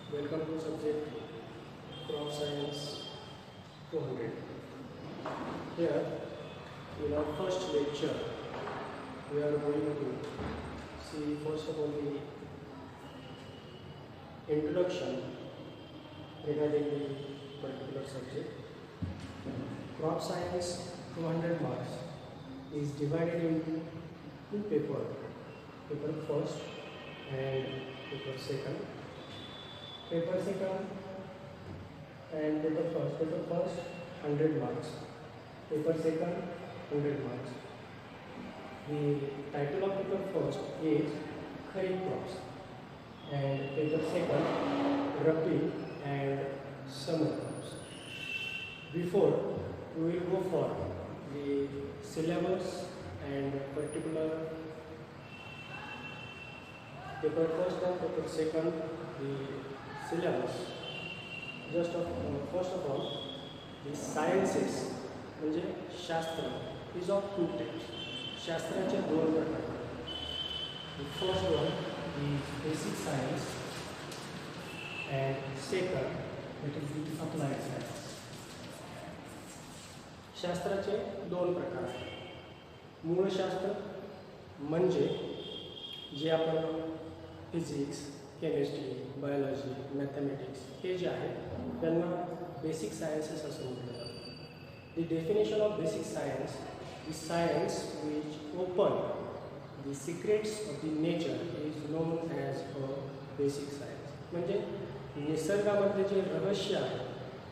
Welcome to subject Crop Science 200. Here, in our first lecture, we are going to see first of all the introduction regarding the particular subject. Crop Science 200 marks is divided into two papers, paper first and paper second. Paper second and paper first. Paper first 100 marks. Paper second 100 marks. The title of paper first is Kharif crops and paper second Rabi and summer crops. Before we will go for the syllabus and particular paper first and paper second the syllabus. First of all, the sciences म्हणजे शास्त्र is of two types. शास्त्राचे दोन प्रकार. The first one is basic science and second that is the applied science. शास्त्राचे दोन प्रकार आहेत. मूळशास्त्र म्हणजे जे आपण फिजिक्स, केमिस्ट्री, बायोलॉजी, मॅथमॅटिक्स हे जे आहे त्यांना बेसिक सायन्सेस असं म्हटलं जातं. The definition of basic science is science which open the secrets of the nature is known as a basic science. म्हणजे निसर्गामध्ये जे रहस्य आहे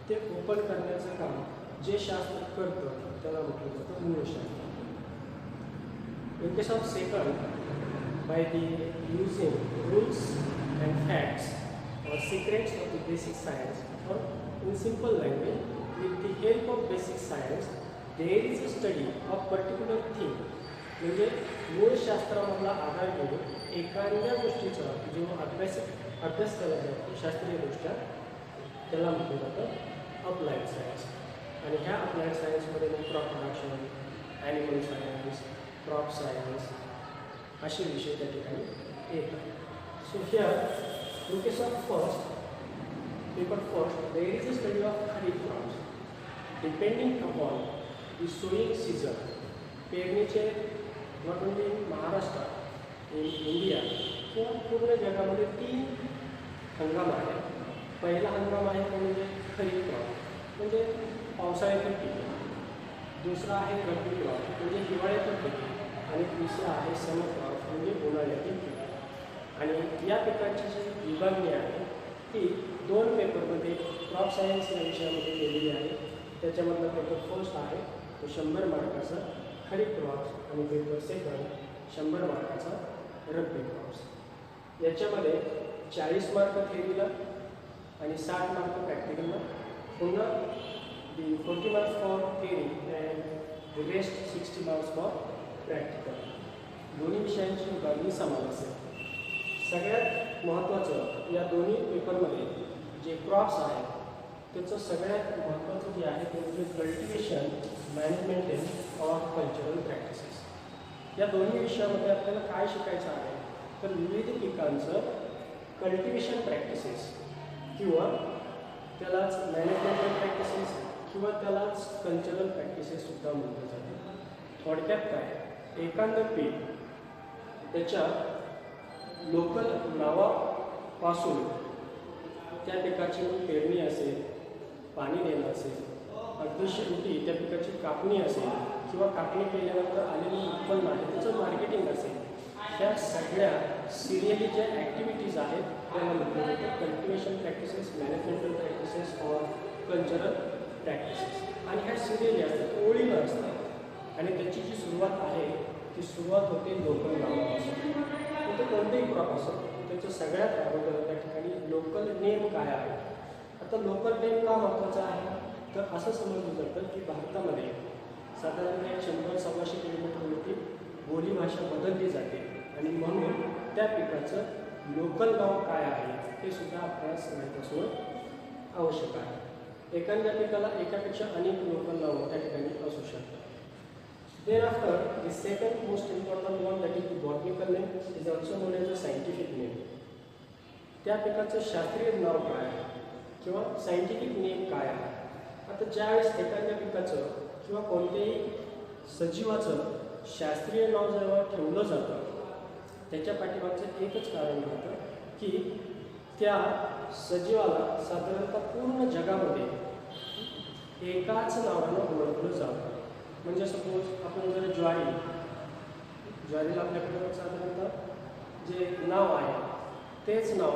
ते ओपन करण्याचं काम जे शास्त्र करतं त्याला म्हटलं जातं मूळशास्त्र. In case of second, by the using rules and facts or secrets of the basic science, or in simple language, with the help of basic science, there is a study of particular thing. म्हणजे मूळ शास्त्रामधला आधार घेऊन एखाद्या गोष्टीचा जो अभ्यास केला जातो शास्त्रीयदृष्ट्या त्याला म्हटलं जातं अप्लाइड सायन्स. आणि ह्या अप्लाइड सायन्समध्ये crop production, animal science, crop science असे विषय त्या ठिकाणी येतात. So here in case of paper first, there is a study of kharif crops. Depending upon the sowing season, पेरणीचे not only in Maharashtra, in India किंवा पूर्ण जगामध्ये 3 हंगाम आहे. पहिला हंगाम आहे तो म्हणजे खरीप क्रॉप म्हणजे पावसाळ्यातील पिके. दुसरा आहे रब्बी क्रॉप म्हणजे हिवाळ्यातील पिके. आणि तिसरा आहे समर क्रॉप म्हणजे उन्हाळ्यातील पिके. आणि या पिकांची जी विभागणी आहे ती 2 पेपरमध्ये क्रॉप सायन्स या विषयामध्ये केलेली आहे. त्याच्यामधला पेपर फर्स्ट आहे तो 100 मार्काचा खरीप क्रॉप्स आणि पेपर सेकंड 100 मार्काचा रब्बी क्रॉप्स. याच्यामध्ये 40 मार्क थेरीला आणि 60 मार्क प्रॅक्टिकलला. पुन्हा the 40 marks for theory and the rest 60 marks for practical. दोन्ही विषयांची विभागणी समान असेल. सगळ्यात महत्त्वाचं या दोन्ही पेपरमध्ये जे क्रॉप्स आहेत त्याचं सगळ्यात महत्त्वाचं जे आहे ते म्हणजे cultivation, management or cultural practices. या दोन्ही विषयामध्ये आपल्याला काय शिकायचं आहे तर विविध पिकांचं कल्टिवेशन प्रॅक्टिसेस किंवा त्यालाच मॅनेजमेंटल प्रॅक्टिसेस किंवा त्यालाच कल्चरल प्रॅक्टिसेससुद्धा म्हटलं जातं. थोडक्यात काय, एखादं पीक त्याच्या लोकल नावापासून त्या पिकाची पेरणी असेल, पाणी देणं असेल, अगदी शेवटी त्या पिकाची कापणी असेल किंवा कापणी केल्यानंतर आलेलं उत्पन्न आहे त्याचं मार्केटिंग असेल, ह्या सगळ्या सिरियली ज्या ॲक्टिव्हिटीज आहेत त्याला म्हटलं जातं cultivation practices, managemental practices or cultural practices. आणि ह्या सिरियली असतात, ओळीनं असतात. आणि त्याची जी सुरुवात आहे ती सुरुवात होते लोकल नावापासून. ते कोणतेही क्रॉप असो त्याचं सगळ्यात अगोदर त्या ठिकाणी लोकल नेम काय आहे. आता लोकल नेम का महत्त्वाचं आहे तर असं समजलं जातं की भारतामध्ये साधारण 100-125 किलोमीटरवरती बोलीभाषा बदलली जाते आणि म्हणून त्या पिकाचं लोकल नाव काय आहे हे सुद्धा आपल्याला माहीत असणं आवश्यक आहे. एखाद्या पिकाला एकापेक्षा अनेक लोकल नावं त्या ठिकाणी असू शकतात. Thereafter, the second most important one, that is the botanical name, is also known as the scientific name. त्या पिकाचं शास्त्रीय नाव काय आहे किंवा सायंटिफिक नेम काय आहे. आता ज्यावेळेस एखाद्या पिकाचं किंवा कोणत्याही सजीवाचं शास्त्रीय नाव जेव्हा ठेवलं जातं त्याच्या पाठीमागचं एकच कारण राहतं की त्या सजीवाला साधारणतः पूर्ण जगामध्ये एकाच नावानं ओळखलं जातं. म्हणजे सपोज आपण जर ज्वारीला आपल्याकडे साधारणतः जे नाव आहे तेच नाव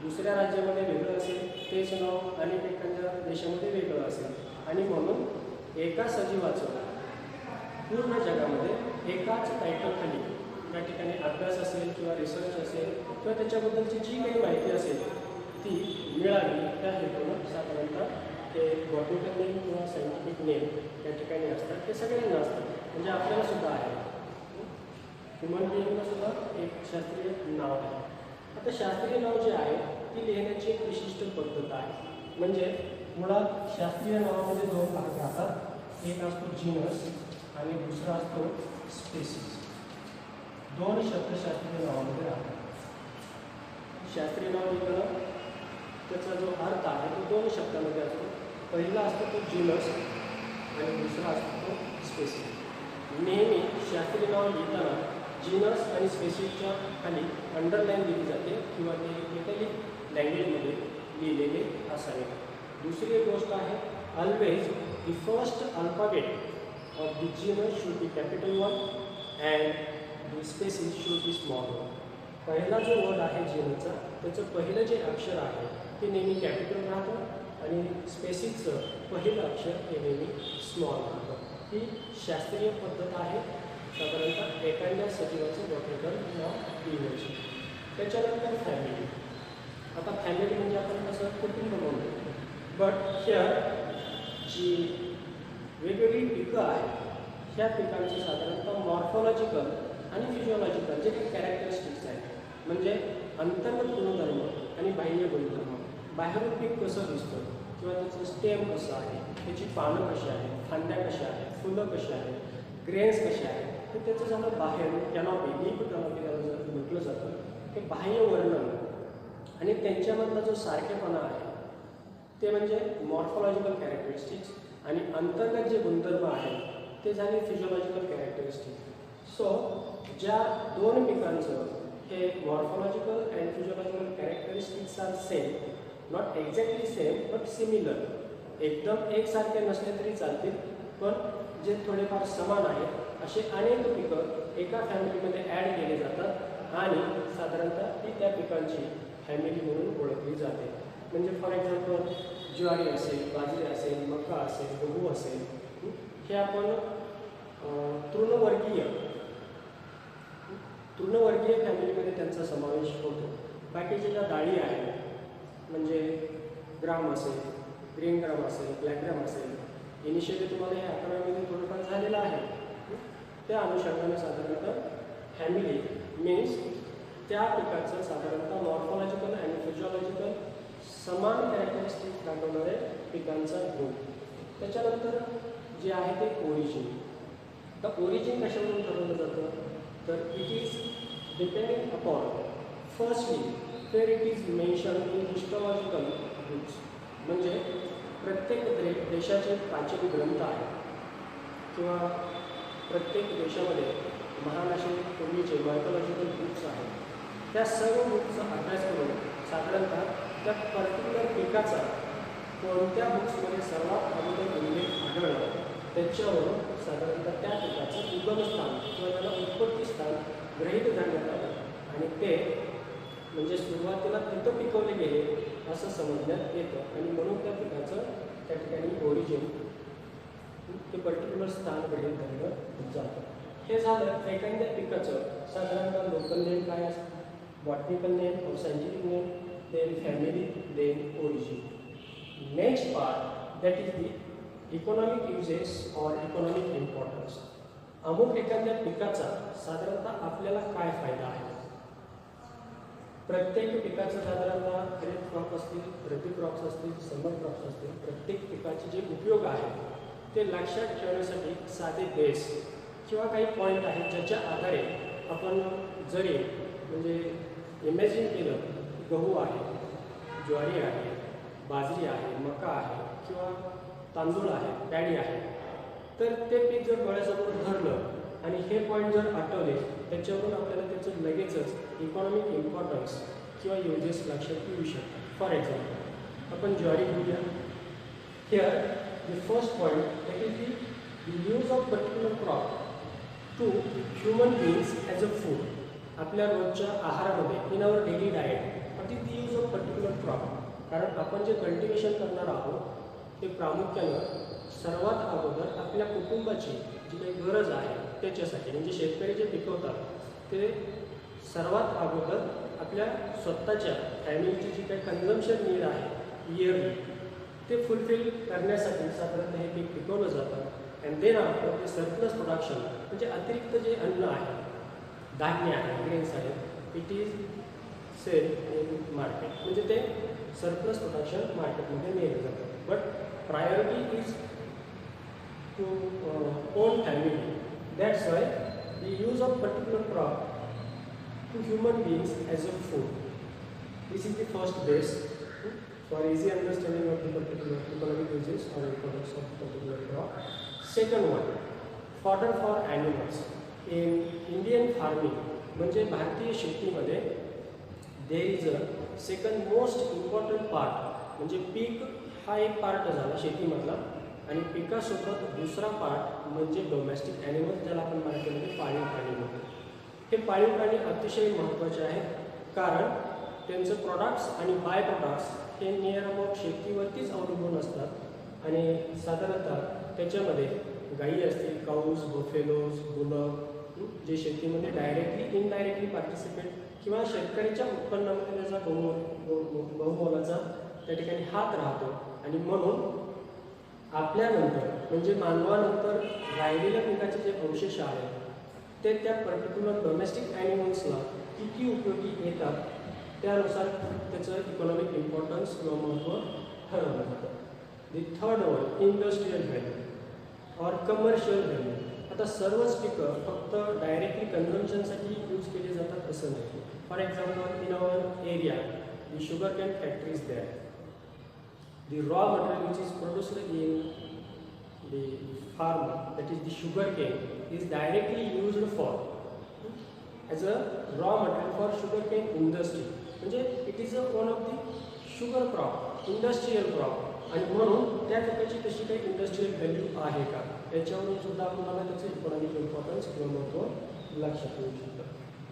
दुसऱ्या राज्यामध्ये वेगळं असेल, तेच नाव अनेक एखाद्या देशामध्ये वेगळं असेल आणि म्हणून एका सजीवाचं पूर्ण जगामध्ये एकाच टायटलखाली त्या ठिकाणी अभ्यास असेल किंवा रिसर्च असेल किंवा त्याच्याबद्दलची जी काही माहिती असेल ती मिळावी त्या हेतूनं साधारणतः ते बॉटनिकल नेम किंवा सायंटिफिक नेम त्या ठिकाणी असतात. ते सगळ्यांना असतात, म्हणजे आपल्याला सुद्धा आहे, ह्युमन बिईंगला सुद्धा एक शास्त्रीय नाव आहे. आता शास्त्रीय नाव जे आहे ती लिहिण्याची एक विशिष्ट पद्धत आहे. म्हणजे मुळात शास्त्रीय नावामध्ये दोन भाग राहतात. एक असतो जीनस आणि दुसरा असतो स्पेसिस. दोन शब्द शास्त्रीय नावामध्ये राहतात. शास्त्रीय नाव लिहिताना त्याचा जो अर्थ आहे तो दोन शब्दामध्ये असतो. पहिला असतो तो जीनस आणि दुसरा असतो तो स्पेसिस. नेहमी शास्त्रीय नाव लिहिताना जीनस आणि स्पेसिसच्या खाली अंडरलाईन दिली जाते किंवा ते इटॅलिक लँग्वेजमध्ये लिहिलेले असावे. दुसरी एक गोष्ट आहे, always the first alphabet of the genus should be capital 1 and the species should be small 1. पहिला जो वर्ड आहे जीनसचा त्याचं पहिलं जे अक्षर आहे ते नेहमी कॅपिटल राहतं आणि स्पेसिसचं पहिलं अक्षर हे नेहमी स्मॉल राहतं. ही शास्त्रीय पद्धत आहे साधारणतः एखाद्या सजीवाचं बॉटनिकल नाव लिहिण्याची. त्याच्यानंतर फॅमिली. आता फॅमिली म्हणजे आपण कसं कुटुंब म्हणतो, बट हिअर जी वेगवेगळी पिकं आहेत ह्या पिकांचे साधारणतः मॉर्फॉलॉजिकल आणि फिजिओलॉजिकल जे काही कॅरेक्टरिस्टिक्स आहेत, म्हणजे अंतर्गत गुणधर्म आणि बाह्य गुणधर्म. बाहेरून पीक कसं दिसतं किंवा त्याचं स्टेम कसं आहे, त्याची पानं कशी आहेत, फांद्या कशा आहेत, फुलं कशी आहेत, ग्रेन्स कसे आहेत, तर त्याचं झालं बाहेर कॅनॉपी, डीप कॅनॉपी त्याला जर म्हटलं जातं ते बाह्य वर्णन. आणि त्यांच्यामधला जो सारखेपणा आहे ते म्हणजे मॉर्फॉलॉजिकल कॅरेक्टरिस्टिक्स आणि अंतर्गत जे गुणधर्म आहेत ते झाले फिजिओलॉजिकल कॅरेक्टरिस्टिक्स. सो ज्या दोन पिकांचं हे morphological and physiological characteristics are same, not exactly same but similar. एकदम एकसारखे नसले तरी चालतील, पण जे थोडेफार समान आहेत असे अनेक पिकं एका फॅमिलीमध्ये ॲड केले जातात आणि साधारणतः ती त्या पिकांची फॅमिली म्हणून ओळखली जाते. म्हणजे फॉर एक्झाम्पल ज्वारी असेल, बाजरी असेल, मका असेल, गहू असेल, हे आपण तृणवर्गीय फॅमिलीमध्ये त्यांचा समावेश होतो. बाकीच्या ज्या डाळी आहेत म्हणजे ग्राम असेल, ग्रीन ग्राम असेल, ब्लॅक ग्राम असेल, इनिशियली तुम्हाला हे 11वीमध्ये थोडंफार झालेलं आहे. त्या अनुषंगाने साधारणतः फॅमिली मीन्स त्या पिकाचं साधारणतः मॉर्फॉलॉजिकल आणि फिजिओलॉजिकल समान कॅरेक्टरिस्टिक्स दाखवणारे पिकांचा ग्रुप. त्याच्यानंतर जे आहे ते ओरिजिन. तर ओरिजिन कशावरून ठरवलं जातं, तर it is depending upon firstly where it is mention in histological books. म्हणजे प्रत्येक देशाचे प्राचीन ग्रंथ आहेत किंवा प्रत्येक देशामध्ये महान असे पूर्वीचे मायथॉलॉजिकल बुक्स आहेत. त्या सर्व बुक्सचा अभ्यास करून साधारणतः त्या पर्टिक्युलर पिकाचा कोणत्या बुक्समध्ये सर्वात अगोदर उल्लेख आढळला त्याच्यावरून साधारणतः त्या पिकाचं उगमस्थान किंवा त्याला उत्पत्ती स्थान गृहीत धरण्यात आलं आणि ते म्हणजे सुरुवातीला तिथं पिकवले गेले असं समजण्यात येतं आणि म्हणून त्या पिकाचं त्या ठिकाणी ओरिजिन ते पर्टिक्युलर स्थान गृहीत धरलं जातं. हे झालं एखाद्या पिकाचं साधारणतः लोकल नेम काय असतं, बॉटनिकल नेम और scientific name, then family, then origin. Next part that is the economic uses और इकॉनॉमिक इम्पॉर्टन्स. अमुक एखाद्या पिकाचा साधारणतः आपल्याला काय फायदा आहे. प्रत्येक पिकाचं साधारणतः खरीप क्रॉप असतील, रब्बी क्रॉप्स असतील, समर क्रॉप्स असतील, प्रत्येक पिकाचे जे उपयोग आहेत ते लक्षात ठेवण्यासाठी साधे बेस किंवा काही पॉईंट आहेत ज्याच्या आधारे आपण जरी म्हणजे इमॅजिन केलं गहू आहे, ज्वारी आहे, बाजरी आहे, मका आहे किंवा तांदूळ आहे, पॅडी आहे, तर ते पीक जर डोळ्यासमोर धरलं आणि हे पॉईंट जर आठवले, त्याच्यावरून आपल्याला त्याचं लगेचच इकॉनॉमिक इम्पॉर्टन्स किंवा युजेस लक्षात येऊ शकतात. फॉर एक्झाम्पल आपण ज्वारी घेऊया. Here the first point that is the use of particular crop to human beings as a food. आपल्या रोजच्या आहारामध्ये in our daily diet what is the use of particular crop. कारण आपण जे कल्टिवेशन करणार आहोत ते प्रामुख्यानं सर्वात अगोदर आपल्या कुटुंबाची जी काही गरज आहे त्याच्यासाठी, म्हणजे शेतकरी जे पिकवतात ते सर्वात अगोदर आपल्या स्वतःच्या फॅमिलीची जी काही कन्झम्पशन नीड आहे इयरली ते फुलफिल करण्यासाठी साधारणतः हे पीक पिकवलं जातं. अँड देन आफ्टर ते सरप्लस प्रोडक्शन म्हणजे अतिरिक्त जे अन्न आहे, धान्य आहे, ग्रेन्स आहेत, it is sell in market, म्हणजे ते सरप्लस प्रोडक्शन मार्केटमध्ये नेलं जातं. But priority is to own family. That's why the use of particular crop to human beings as a food. This is the first base for easy understanding of the particular economic uses or products of particular crop. Second one, fodder for animals. In Indian farming, म्हणजे भारतीय शेतीमध्ये there is a second most important part, म्हणजे पीक हा एक part झाला शेतीमधला, आणि पिकासोबत दुसरा पार्ट म्हणजे डोमेस्टिक ॲनिमल्स, ज्याला आपण मराठीमध्ये पाळीव प्राणी म्हणतो. हे पाळीव प्राणी अतिशय महत्त्वाचे आहेत, कारण त्यांचं प्रोडक्ट्स आणि बाय प्रोडक्ट्स हे नियर अबाउट शेतीवरतीच अवलंबून असतात. आणि साधारणतः त्याच्यामध्ये गायी असतील, काऊस, बफेलोज, बुलक, जे शेतीमध्ये डायरेक्टली इनडायरेक्टली पार्टिसिपेट किंवा शेतकऱ्याच्या उत्पन्नामध्ये त्याचा बहुमोलाचा त्या ठिकाणी हात राहतो. आणि म्हणून आपल्यानंतर म्हणजे मानवानंतर राहिलेल्या पिकाचे जे अवशेष आहेत ते त्या पर्टिक्युलर डोमेस्टिक ॲनिमल्सला किती उपयोगी येतात त्यानुसार त्याचं इकॉनॉमिक इम्पॉर्टन्स किंवा महत्त्व ठरवलं जातं. The third one, industrial value or commercial value. आता सर्वच पिकं फक्त डायरेक्टली कन्झम्पशनसाठी यूज केली जातात असं नाही. For example in our area the sugar cane factories there. The raw material which is produced in the farm that is the sugar cane is directly used for as a raw material for sugar cane industry. म्हणजे it is a one of the sugar crop, industrial crop. आणि म्हणून त्या पिकाची तशी काही industrial value आहे का याच्यावरून सुद्धा आपल्याला त्याचं इकॉनॉमिक इम्पॉर्टन्स किंवा महत्त्व लक्षात येऊ शकतं.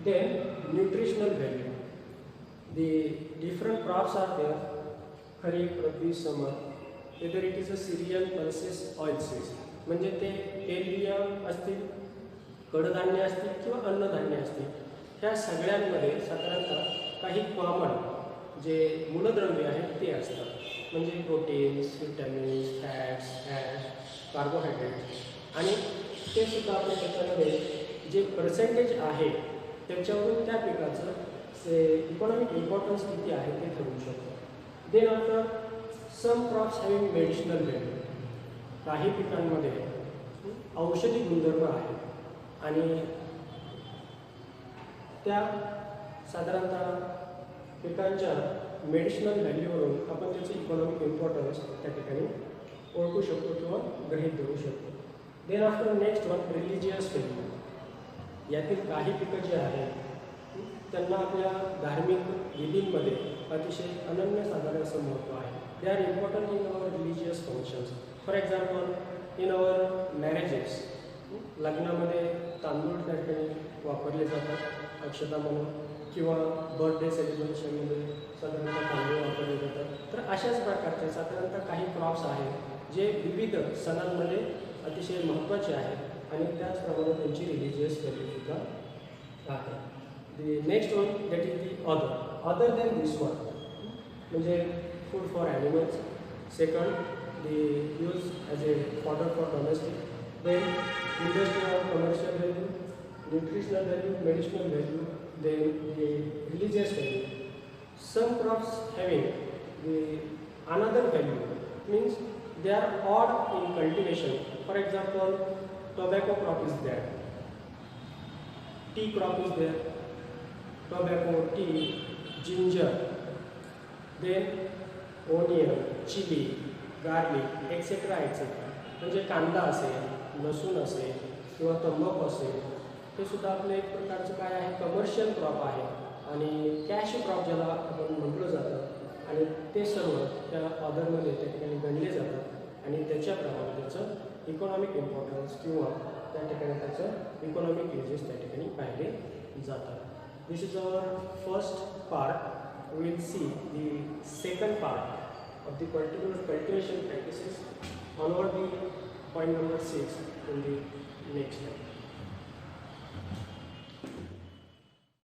Then nutritional value. The different crops are there, kharif, rabi, summer. Whether it is a cereal, pulses, oilseeds, म्हणजे ते तेलबिया असतील, कडधान्य असतील किंवा अन्नधान्य असतील, ह्या सगळ्यांमध्ये साधारणतः काही कॉमन जे मूलद्रव्य आहेत ते असतात. म्हणजे प्रोटीन्स, विटॅमिन्स, फॅट्स, कार्बोहायड्रेट्स, आणि ते सुद्धा आपल्या त्याच्यामध्ये जे पर्सेंटेज आहे त्याच्यावरून त्या पिकाचं इकॉनॉमिक इम्पॉर्टन्स किती आहे ते ठरवू शकतो. Then after some crops having medicinal value. काही पिकांमध्ये औषधी गुणधर्म आहेत आणि त्या साधारणतः पिकांच्या मेडिसिनल व्हॅल्यूवरून आपण त्याचं इकॉनॉमिक इम्पॉर्टन्स त्या ठिकाणी ओळखू शकतो किंवा गृहीत धरू शकतो. Then after next one, religious value. यातील काही पिकं जी आहेत त्यांना आपल्या धार्मिक विधींमध्ये अतिशय अनन्यसाधारण असं महत्त्व आहे. They are important in our religious functions. For example in our marriages, लग्नामध्ये तांदूळ त्या ठिकाणी वापरले जातात अक्षता म्हणून, किंवा बर्थडे सेलिब्रेशनमध्ये साधारणतः तांदूळ वापरले जातात. तर अशाच प्रकारचे साधारणतः काही क्रॉप्स आहेत जे विविध सणांमध्ये अतिशय महत्त्वाचे आहेत आणि त्याचप्रमाणे त्यांची रिलिजियस व्हॅल्यूसुद्धा आहे. The next one that is the other than this one, म्हणजे food for animals. Second, the use as a fodder for domestic. Then industrial or commercial value, nutritional value, medicinal value, then the religious value. Some crops having the another value means they are odd in cultivation. For example, tobacco crop is there, tea crop is there, tobacco, tea, ginger, then onion, chilli, garlic etcetera etcetera. म्हणजे कांदा असेल, लसूण असेल किंवा तंबाखू असेल, हे सुद्धा आपलं एक प्रकारचं काय आहे, कमर्शियल क्रॉप आहे आणि कॅश क्रॉप ज्याला आपण म्हटलं जातं. आणि ते सर्व त्या ऑर्डरमध्ये त्या ठिकाणी गणले जातात आणि त्याच्याप्रमाणे त्याचं इकॉनॉमिक इम्पॉर्टन्स किंवा त्या ठिकाणी त्याचं इकॉनॉमिक युजेस त्या ठिकाणी पाहिले जातात. This is our first part. We will see the second part of the particular cultivation practices. Onward the point number 6 in the next slide.